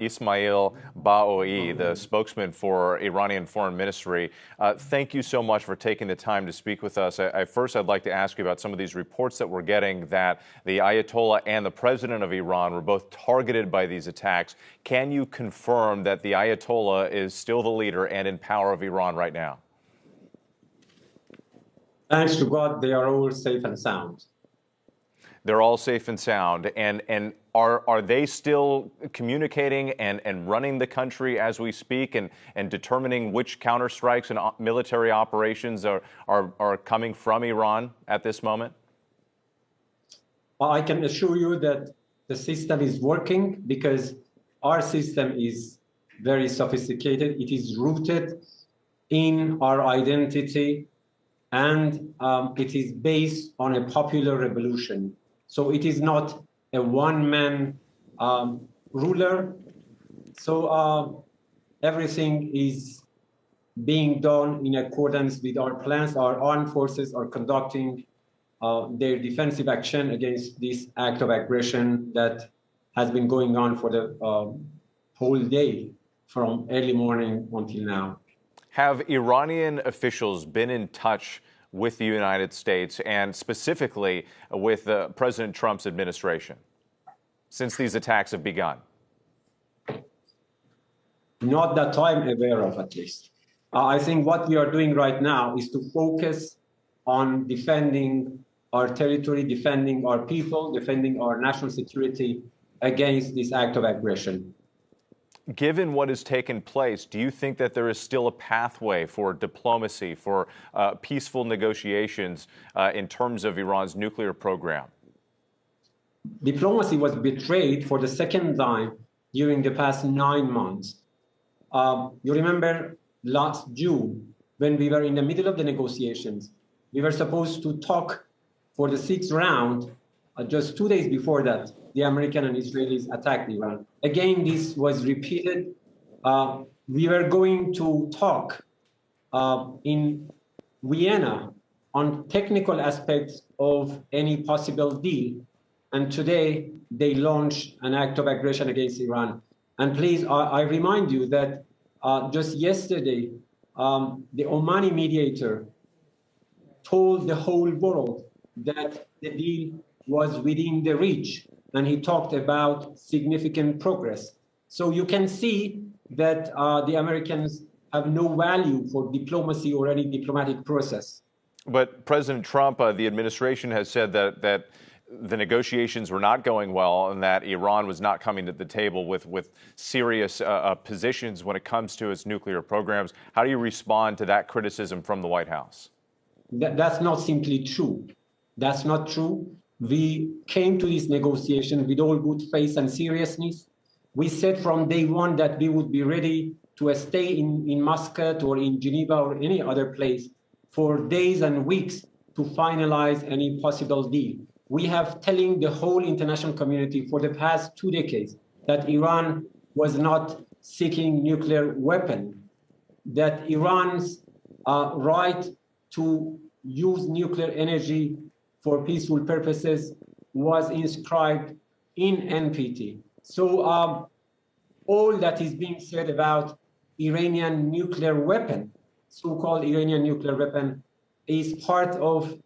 Esmaeil Baghaei, the spokesman for Iranian Foreign Ministry. Thank you so much for taking the time to speak with us. First, I'd like to ask you about some of these reports that we're getting that the Ayatollah and the president of Iran were both targeted by these attacks. Can you confirm that the Ayatollah is still the leader and in power of Iran right now? Thanks to God, they are all safe and sound. They're all safe and sound. And are they still communicating and running the country as we speak and determining which counterstrikes and military operations are coming from Iran at this moment? Well, I can assure you that the system is working because our system is very sophisticated. It is rooted in our identity and it is based on a popular revolution. So it is not a one-man ruler. So everything is being done in accordance with our plans. Our armed forces are conducting their defensive action against this act of aggression that has been going on for the whole day, from early morning until now. Have Iranian officials been in touch with the United States and specifically with President Trump's administration since these attacks have begun? Not that I'm aware of, at least. I think what we are doing right now is to focus on defending our territory, defending our people, defending our national security against this act of aggression. Given what has taken place, do you think that there is still a pathway for diplomacy, for peaceful negotiations in terms of Iran's nuclear program? Diplomacy was betrayed for the second time during the past 9 months. You remember last June, when we were in the middle of the negotiations, we were supposed to talk for the 6th round. Just 2 days before that, the American and Israelis attacked Iran. Again, this was repeated. We were going to talk in Vienna on technical aspects of any possible deal. And today, they launched an act of aggression against Iran. And please, I remind you that just yesterday, the Omani mediator told the whole world that the deal was within the reach, and he talked about significant progress. So you can see that the Americans have no value for diplomacy or any diplomatic process. But President Trump, the administration has said that the negotiations were not going well and that Iran was not coming to the table with serious positions when it comes to its nuclear programs. How do you respond to that criticism from the White House? That's not simply true. That's not true. We came to this negotiation with all good faith and seriousness. We said from day one that we would be ready to stay in Muscat or in Geneva or any other place for days and weeks to finalize any possible deal. We have telling the whole international community for the past 2 decades that Iran was not seeking nuclear weapon, that Iran's right to use nuclear energy for peaceful purposes was inscribed in NPT. So all that is being said about Iranian nuclear weapon, so-called Iranian nuclear weapon, is part of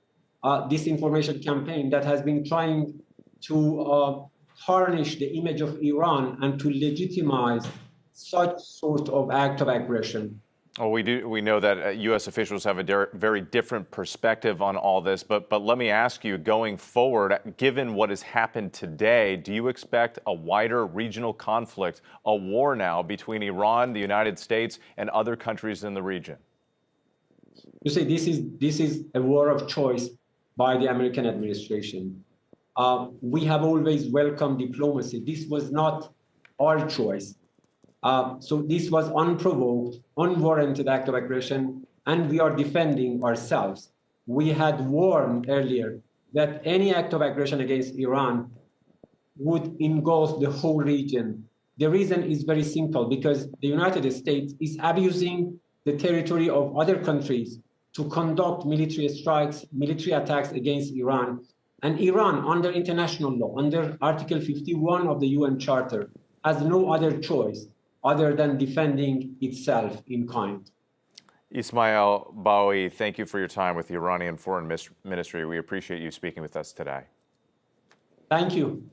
disinformation campaign that has been trying to tarnish the image of Iran and to legitimize such sort of act of aggression. Well, we know that U.S. officials have a very different perspective on all this, but let me ask you, going forward, given what has happened today, do you expect a wider regional conflict, a war now between Iran, the United States, and other countries in the region? You see, this is a war of choice by the American administration. We have always welcomed diplomacy. This was not our choice. So this was unprovoked, unwarranted act of aggression, and we are defending ourselves. We had warned earlier that any act of aggression against Iran would engulf the whole region. The reason is very simple, because the United States is abusing the territory of other countries to conduct military strikes, military attacks against Iran. And Iran, under international law, under Article 51 of the UN Charter, has no other choice other than defending itself in kind. Esmaeil Baghaei, thank you for your time with the Iranian Foreign Ministry. We appreciate you speaking with us today. Thank you.